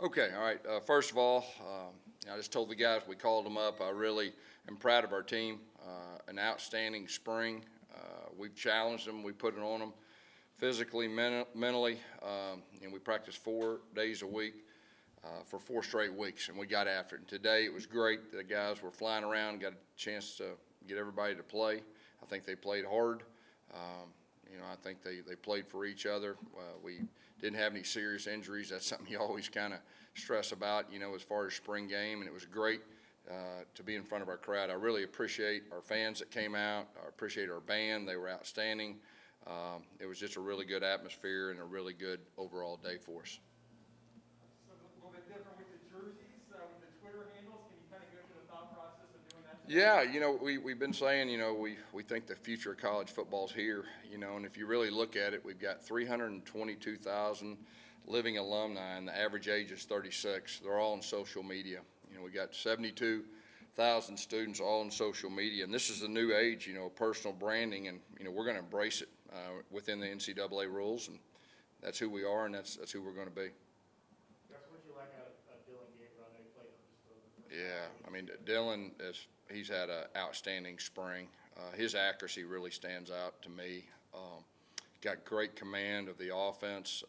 Okay, all right. First of all, I just told the guys we called them up. I really am proud of our team. An outstanding spring. We've challenged them. We put it on them physically, mentally, and we practiced 4 days a week for 4 straight weeks, and we got after it. And today it was great. The guys were flying around, got a chance to get everybody to play. I think they played hard. I think they played for each other. We didn't have any serious injuries. That's something you always kind of stress about, as far as spring game, and it was great to be in front of our crowd. I really appreciate our fans that came out. I appreciate our band. They were outstanding. It was just a really good atmosphere and a really good overall day for us. So a little bit different with the jerseys, with the Twitter handles. Can you kind of go through the thought process of doing that? Yeah, we've been saying, we think the future of college football's here, and if you really look at it, we've got 322,000 living alumni, and the average age is 36. They're all on social media. We got 72,000 students all on social media, and this is the new age, personal branding, and, we're going to embrace it within the NCAA rules, and that's who we are, and that's who we're going to be. Gus, what did you like out of Dylan Gabriel? I know you played him just for the first Yeah, time. I mean, Dylan he's had an outstanding spring. His accuracy really stands out to me. Got great command of the offense.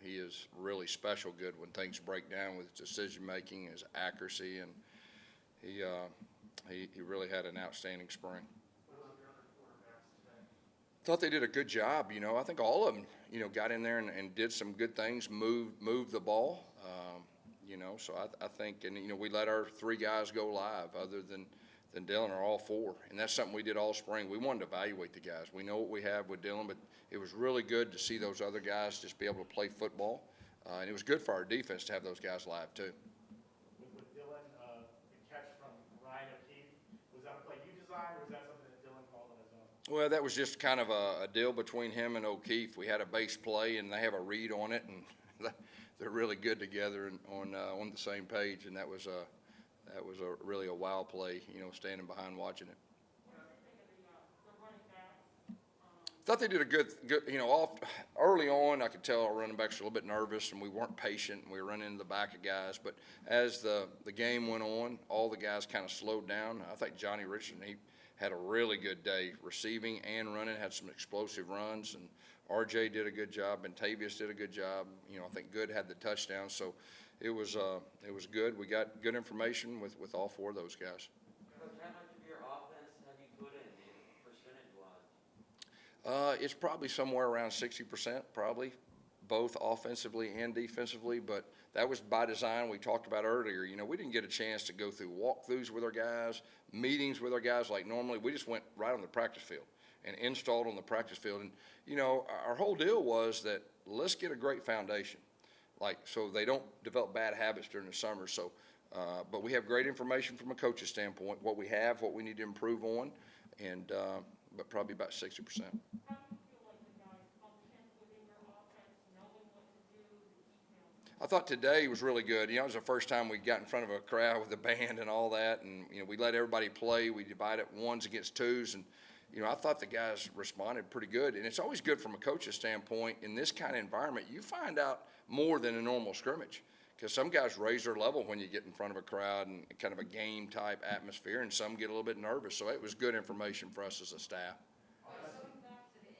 He is really special good when things break down with his decision making, his accuracy, and he really had an outstanding spring. What about your other quarterbacks today? Thought they did a good job. I think all of them, got in there and did some good things, moved the ball. So I think, and we let our 3 guys go live, other than Dylan, or all 4, and that's something we did all spring. We wanted to evaluate the guys. We know what we have with Dylan, but it was really good to see those other guys just be able to play football, and it was good for our defense to have those guys live too. With Dylan, the catch from Ryan O'Keefe, was that a play you designed, or was that something that Dylan called on his own? Well, that was just kind of a deal between him and O'Keefe. We had a base play, and they have a read on it, and they're really good together and on the same page, and that was really a wow play, standing behind watching it. Thought they did a good, early on I could tell our running backs were a little bit nervous and we weren't patient and we were running into the back of guys, but as the game went on, all the guys kind of slowed down. I think Johnny Richardson, he had a really good day receiving and running, had some explosive runs, and RJ did a good job, and Tavius did a good job. I think Good had the touchdown, so it was good. We got good information with all 4 of those guys. Coach, how much of your offense have you put in percentage-wise? It's probably somewhere around 60%, probably, both offensively and defensively, but that was by design. We talked about earlier, we didn't get a chance to go through walkthroughs with our guys, meetings with our guys like normally. We just went right on the practice field and installed on the practice field. And, our whole deal was that let's get a great foundation, so they don't develop bad habits during the summer. So, but we have great information from a coach's standpoint, what we have, what we need to improve on, and but probably about 60%. How do you feel like the guys function within your offense, knowing what to do, the details? I thought today was really good. It was the first time we got in front of a crowd with a band and all that, and we let everybody play. We divided 1s against 2s, and I thought the guys responded pretty good. And it's always good from a coach's standpoint. In this kind of environment, you find out more than a normal scrimmage, because some guys raise their level when you get in front of a crowd and kind of a game type atmosphere, and some get a little bit nervous. So it was good information for us as a staff. Going back to the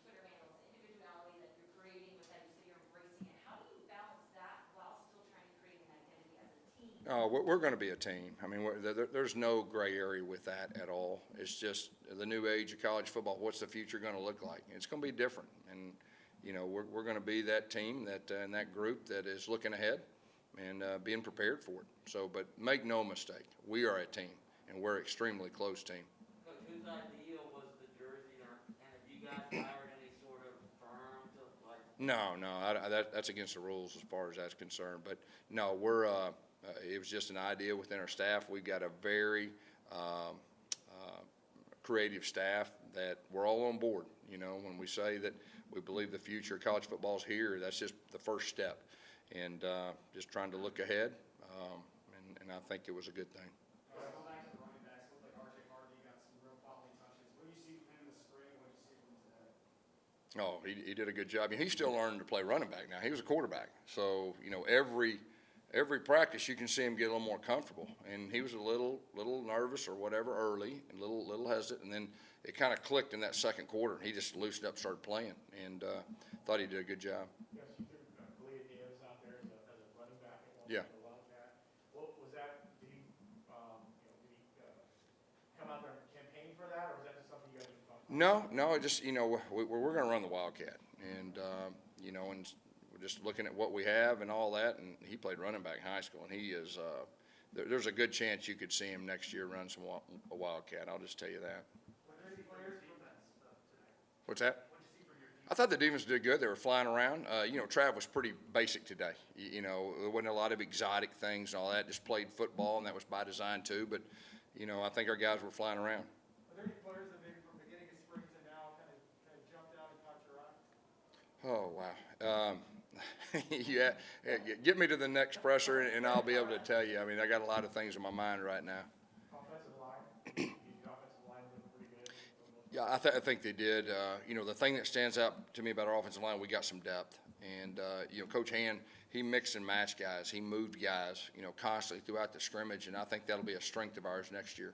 Twitter handles, the individuality that you're creating with that, you say you're embracing it. How do you balance that while still trying to create an identity as a team? We're going to be a team. I mean, there's no gray area with that at all. It's just the new age of college football. What's the future going to look like? It's going to be different, and we're going to be that team and that group that is looking ahead and being prepared for it. So, but make no mistake, we are a team, and we're an extremely close team. Coach, whose idea was the jersey, and have you guys hired any sort of firm to like? No, that's against the rules as far as that's concerned. But no, it was just an idea within our staff. We've got a very creative staff that we're all on board. When we say that we believe the future of college football is here, that's just the first step, and just trying to look ahead, and I think it was a good thing. Going back to the running backs, looked like RJ Hardy got some real quality touches. What do you see from him in the spring? What do you see from him today? Oh, he did a good job. He's still learning to play running back now. He was a quarterback. So, every practice you can see him get a little more comfortable. And he was a little nervous or whatever early, and little hesitant. And then it kind of clicked in that second quarter. He just loosened up and started playing, and thought he did a good job. Yes, you threw Kalia Davis out there as a running back at one Yeah. point, the Wildcat. What was that? Did he, come out there and campaign for that, or was that just something you guys just talked about? No, it just, we're going to run the Wildcat. And, and we're just looking at what we have and all that. And he played running back in high school, and he is, there's a good chance you could see him next year run a Wildcat. I'll just tell you that. What's that? I thought the defense did good. They were flying around. Trav was pretty basic today. There wasn't a lot of exotic things and all that. Just played football, and that was by design too. But, I think our guys were flying around. Are there any players that maybe from beginning of spring to now kind of jumped out and caught your eye? Oh, wow. Yeah, get me to the next presser, and I'll be able to tell you. I mean, I got a lot of things in my mind right now. Offensive line, the offensive line looked pretty good. Yeah, I think they did. The thing that stands out to me about our offensive line, we got some depth. And, Coach Hand, he mixed and matched guys. He moved guys, constantly throughout the scrimmage, and I think that'll be a strength of ours next year.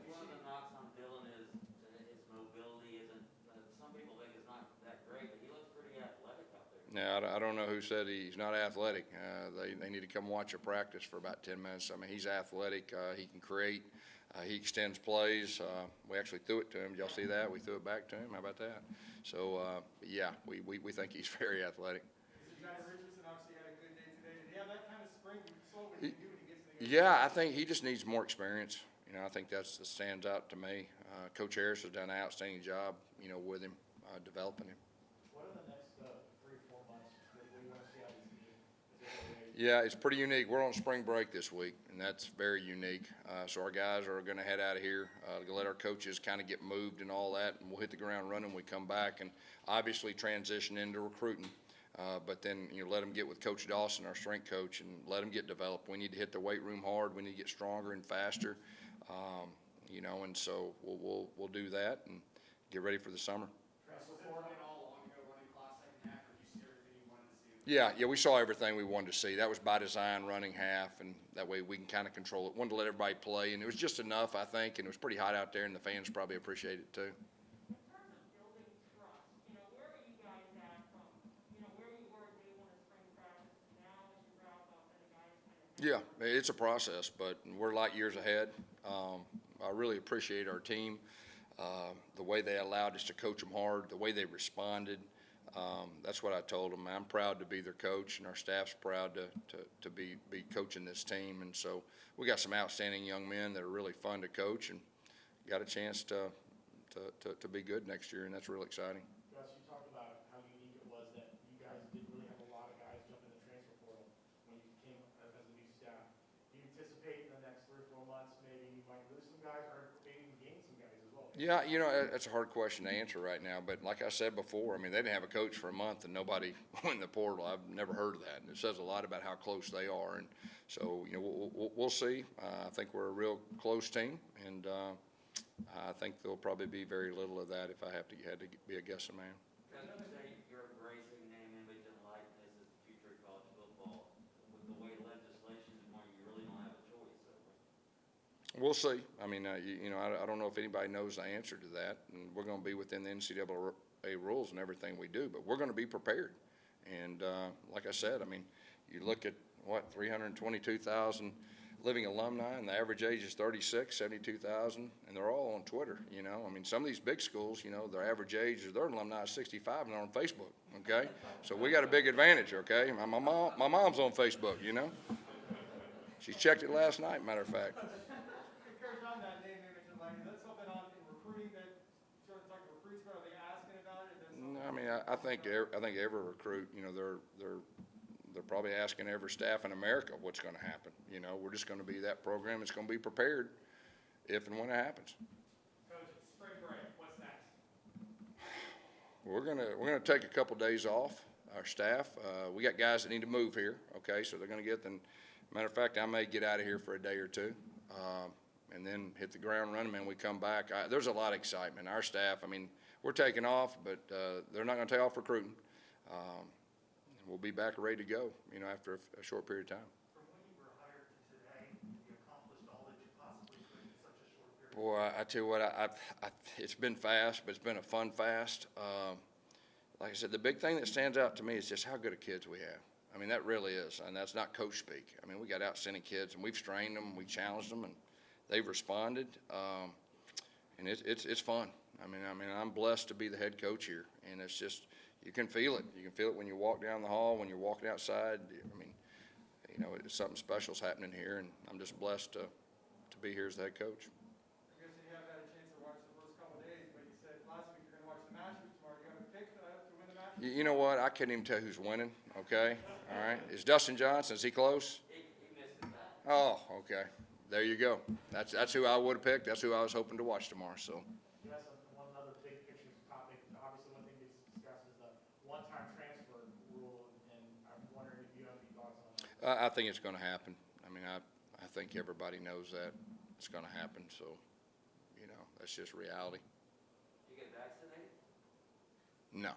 One of the knocks on Dylan is his mobility isn't, some people think it's not that great, but he looks pretty athletic out there. Now, I don't know who said he's not athletic. They need to come watch a practice for about 10 minutes. I mean, he's athletic. He can create. He extends plays. We actually threw it to him. Did y'all see that? We threw it back to him. How about that? So, yeah, we think he's very athletic. Johnny Richardson obviously had a good day today. Did he have that kind of spring? You saw what he can do when he gets in the game. Yeah, I think he just needs more experience. I think that stands out to me. Coach Harris has done an outstanding job, with him, developing him. What are the next 3 or 4 months that we want to see out of this team? Yeah, it's pretty unique. We're on spring break this week, and that's very unique. So our guys are going to head out of here, let our coaches kind of get moved and all that, and we'll hit the ground running when we come back, and obviously transition into recruiting. But then, let them get with Coach Dawson, our strength coach, and let them get developed. We need to hit the weight room hard. We need to get stronger and faster, and so we'll do that and get ready for the summer. Yeah, we saw everything we wanted to see. That was by design, running half, and that way we can kind of control it. Wanted to let everybody play, and it was just enough, I think, and it was pretty hot out there, and the fans probably appreciate it too. In terms of building trust, where are you guys at from, where you were day one of spring practice to now as you wrap up and the guys kind of? Yeah, it's a process, but we're light years ahead. I really appreciate our team, the way they allowed us to coach them hard, the way they responded. That's what I told them. I'm proud to be their coach, and our staff's proud to be coaching this team. And so we got some outstanding young men that are really fun to coach, and got a chance to be good next year, and that's really exciting. Gus, you talked about how unique it was that you guys didn't really have a lot of guys jump in the transfer portal when you came as a new staff. Do you anticipate in the next 3 or 4 months maybe you might lose some guys or maybe gain some guys as well? Yeah, that's a hard question to answer right now. But like I said before, I mean, they didn't have a coach for a month and nobody went in the portal. I've never heard of that. And it says a lot about how close they are. And so, we'll see. I think we're a real close team. And I think there'll probably be very little of that if I had to be a guessing man. Can you say you're embracing name, image, and likeness as the future of college football? With the way legislation is going, you really don't have a choice. We'll see. I mean, I don't know if anybody knows the answer to that, and we're going to be within the NCAA rules and everything we do, but we're going to be prepared. And like I said, I mean, you look at 322,000 living alumni, and the average age is 36, 72,000, and they're all on Twitter. I mean, some of these big schools, their average age of their alumni is 65, and they're on Facebook. Okay, so we got a big advantage. Okay, my mom's on Facebook. She checked it last night. Matter of fact. On that name, image, and likeness, is that something in recruiting that sort of talking to recruits about? Are they asking about it? No, I mean, I think every recruit, they're probably asking every staff in America what's going to happen. We're just going to be that program. It's going to be prepared if and when it happens. Coach, it's spring break. What's next? We're gonna take a couple days off. Our staff, we got guys that need to move here. Okay, so they're going to get them. Matter of fact, I may get out of here for a day or two. And then hit the ground running, man. We come back. There's a lot of excitement. Our staff, I mean, we're taking off, but they're not going to take off recruiting. We'll be back ready to go, you know, after a short period of time. From when you were hired to today, you accomplished all that you possibly could in such a short period. Boy, I tell you what, it's been fast, but it's been a fun fast. Like I said, the big thing that stands out to me is just how good of kids we have. I mean, that really is, and that's not coach speak. I mean, we got outstanding kids, and we've trained them, we challenged them, and they've responded. And it's fun. I mean, I'm blessed to be the head coach here, and it's just, you can feel it. You can feel it when you walk down the hall, when you're walking outside. I mean, you know, it's something special's happening here, and I'm just blessed to be here as the head coach. I guess you haven't had a chance to watch the first couple of days, but you said last week you're going to watch the Masters tomorrow. You have a pick to win the Masters? You know what? I couldn't even tell who's winning, okay? All right. Is Dustin Johnson, is he close? He missed it back. Oh, okay. There you go. That's who I would have picked. That's who I was hoping to watch tomorrow, so. Yes, one other big picture topic, obviously one thing that's discussed is the one-time transfer rule, and I'm wondering if you have any thoughts on that. I think it's going to happen. I mean, I think everybody knows that it's going to happen, so, you know, that's just reality. You get vaccinated? No.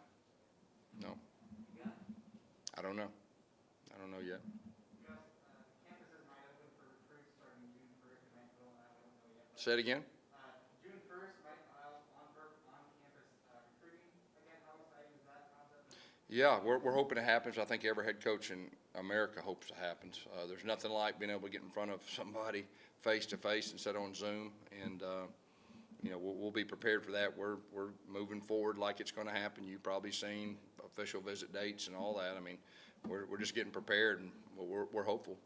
You got it? I don't know. I don't know yet. Gus, campuses might open for recruits starting June 1st. It might go, I don't know yet. Say it again? June 1st might allow on-campus recruiting again. How exciting is that concept? Yeah, we're hoping it happens. I think every head coach in America hopes it happens. There's nothing like being able to get in front of somebody face-to-face instead of on Zoom, and you know, we'll be prepared for that. We're moving forward like it's going to happen. You've probably seen official visit dates and all that. I mean, we're just getting prepared, and we're hopeful.